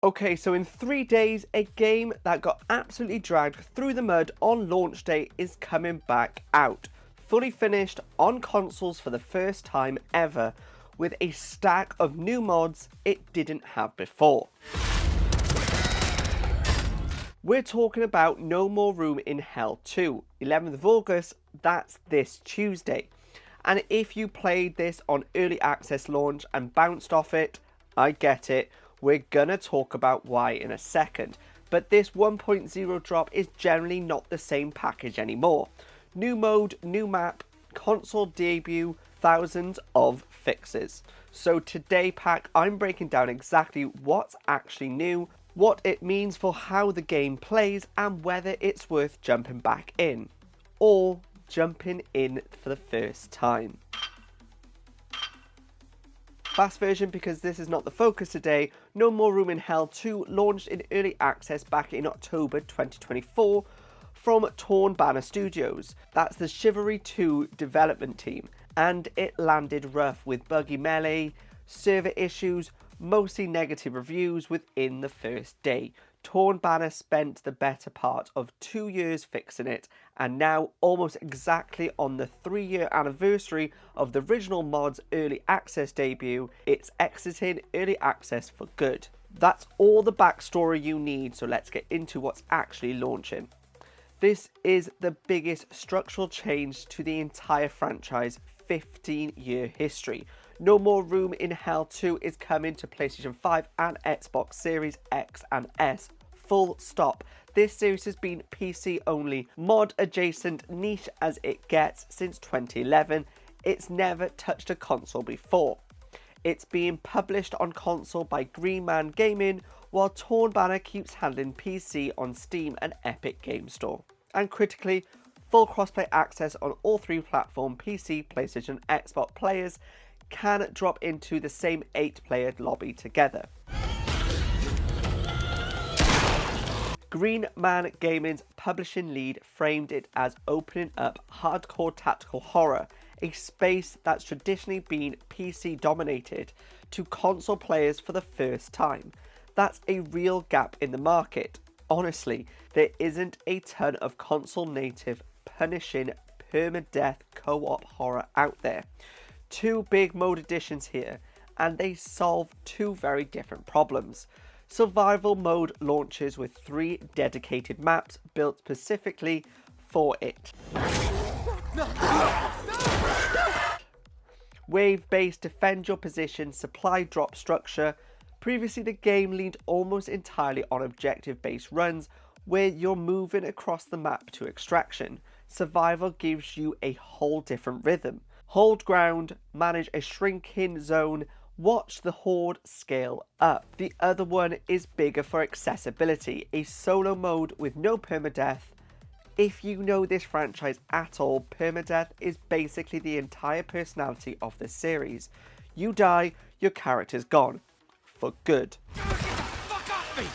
Okay, so in 3 days, a game that got absolutely dragged through the mud on launch day is coming back out. Fully finished on consoles for the first time ever, with a stack of new mods it didn't have before. We're talking about No More Room in Hell 2, 11th of August, that's this Tuesday. And if you played this on early access launch and bounced off it, I get it, we're gonna talk about why in a second. But this 1.0 drop is generally not the same package anymore. New mode, new map, console debut, thousands of fixes. So today pack, I'm breaking down exactly what's actually new, what it means for how the game plays, and whether it's worth jumping back in, or jumping in for the first time. Fast version, because this is not the focus today. No More Room in Hell 2 launched in early access back in October 2024 from Torn Banner Studios. That's the Chivalry 2 development team, and it landed rough with buggy melee, server issues, mostly negative reviews within the first day. Torn Banner spent the better part of 2 years fixing it, and now, almost exactly on the 3-year anniversary of the original mod's early access debut, it's exiting early access for good. That's all the backstory you need, so let's get into what's actually launching. This is the biggest structural change to the entire franchise 15-year history. No More Room in Hell 2 is coming to PlayStation 5 and Xbox Series X and S. Full stop. This series has been PC only, mod adjacent, niche as it gets since 2011. It's never touched a console before. It's being published on console by Green Man Gaming, while Torn Banner keeps handling PC on Steam and Epic Game Store. And critically, full crossplay access on all 3 platform PC, PlayStation, Xbox players can drop into the same 8-player lobby together. Green Man Gaming's publishing lead framed it as opening up hardcore tactical horror, a space that's traditionally been PC dominated, to console players for the first time. That's a real gap in the market. Honestly, there isn't a ton of console native punishing permadeath co-op horror out there. 2 big mode additions here, and they solve 2 very different problems. Survival mode launches with 3 dedicated maps built specifically for it. Wave-based defend your position supply drop structure. Previously the game leaned almost entirely on objective-based runs where you're moving across the map to extraction. Survival gives you a whole different rhythm. Hold ground, manage a shrinking zone, watch the horde scale up. The other one is bigger for accessibility, a solo mode with no permadeath. If you know this franchise at all, permadeath is basically the entire personality of the series. You die, your character's gone. For good. Get the fuck off me!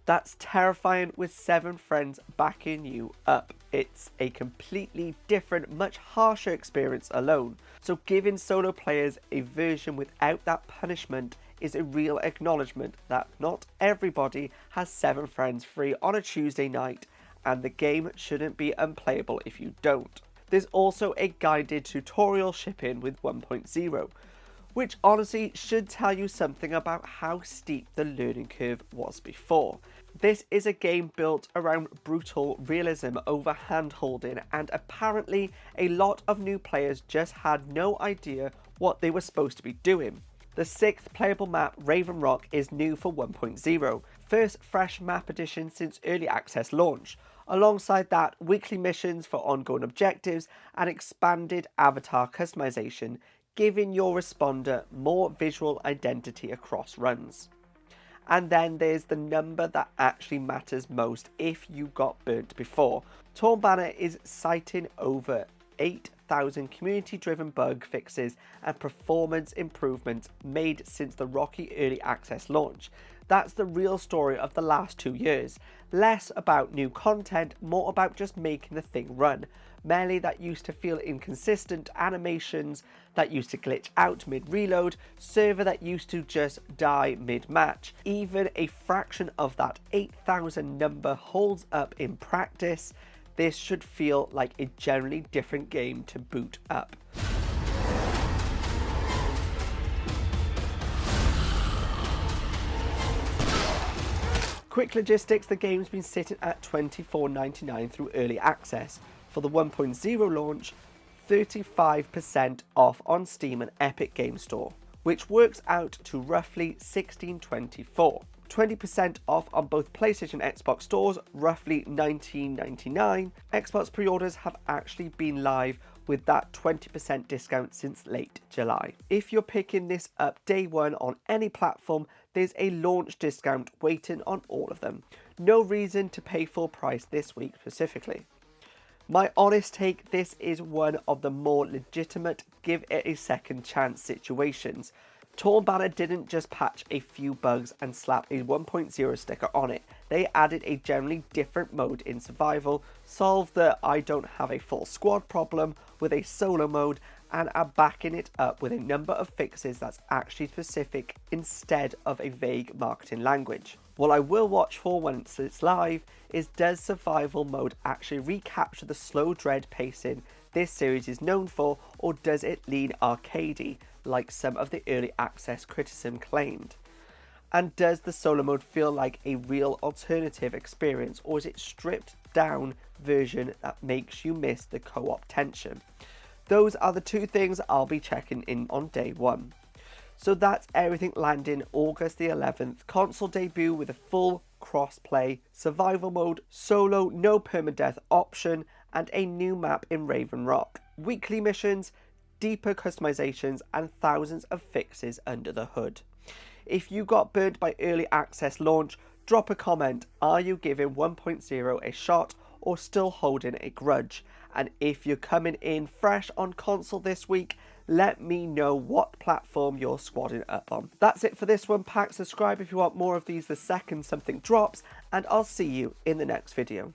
That's terrifying with 7 friends backing you up. It's a completely different, much harsher experience alone. So giving solo players a version without that punishment is a real acknowledgement that not everybody has 7 friends free on a Tuesday night, and the game shouldn't be unplayable if you don't. There's also a guided tutorial shipping with 1.0, which honestly should tell you something about how steep the learning curve was before. This is a game built around brutal realism over hand-holding, and apparently a lot of new players just had no idea what they were supposed to be doing. The 6th playable map, Raven Rock, is new for 1.0, first fresh map addition since early access launch. Alongside that, weekly missions for ongoing objectives and expanded avatar customization, giving your responder more visual identity across runs. And then there's the number that actually matters most if you got burnt before. Torn Banner is citing over 8,000 community-driven bug fixes and performance improvements made since the rocky early access launch. That's the real story of the last 2 years. Less about new content, more about just making the thing run. Melee that used to feel inconsistent, animations that used to glitch out mid-reload, server that used to just die mid-match. Even a fraction of that 8,000 number holds up in practice. This should feel like a generally different game to boot up. Quick logistics, the game's been sitting at $24.99 through early access. For the 1.0 launch, 35% off on Steam and Epic Game Store, which works out to roughly $16.24. 20% off on both PlayStation and Xbox stores, roughly $19.99. Xbox pre-orders have actually been live with that 20% discount since late July. If you're picking this up day one on any platform, there's a launch discount waiting on all of them. No reason to pay full price this week specifically. My honest take, this is one of the more legitimate give it a second chance situations. Torn Banner didn't just patch a few bugs and slap a 1.0 sticker on it. They added a generally different mode in survival, solved the I don't have a full squad problem with a solo mode, and are backing it up with a number of fixes that's actually specific instead of a vague marketing language. What I will watch for once it's live is, does survival mode actually recapture the slow dread pacing this series is known for, or does it lean arcadey like some of the early access criticism claimed? And does the solo mode feel like a real alternative experience, or is it stripped down version that makes you miss the co-op tension? Those are the two things I'll be checking in on day one. So that's everything landing August the 11th. Console debut with a full crossplay, survival mode, solo, no permadeath option, and a new map in Raven Rock. Weekly missions, deeper customizations, and thousands of fixes under the hood. If you got burnt by early access launch, drop a comment. Are you giving 1.0 a shot or still holding a grudge? And if you're coming in fresh on console this week, let me know what platform you're squadding up on. That's it for this one, pack. Subscribe if you want more of these the second something drops, and I'll see you in the next video.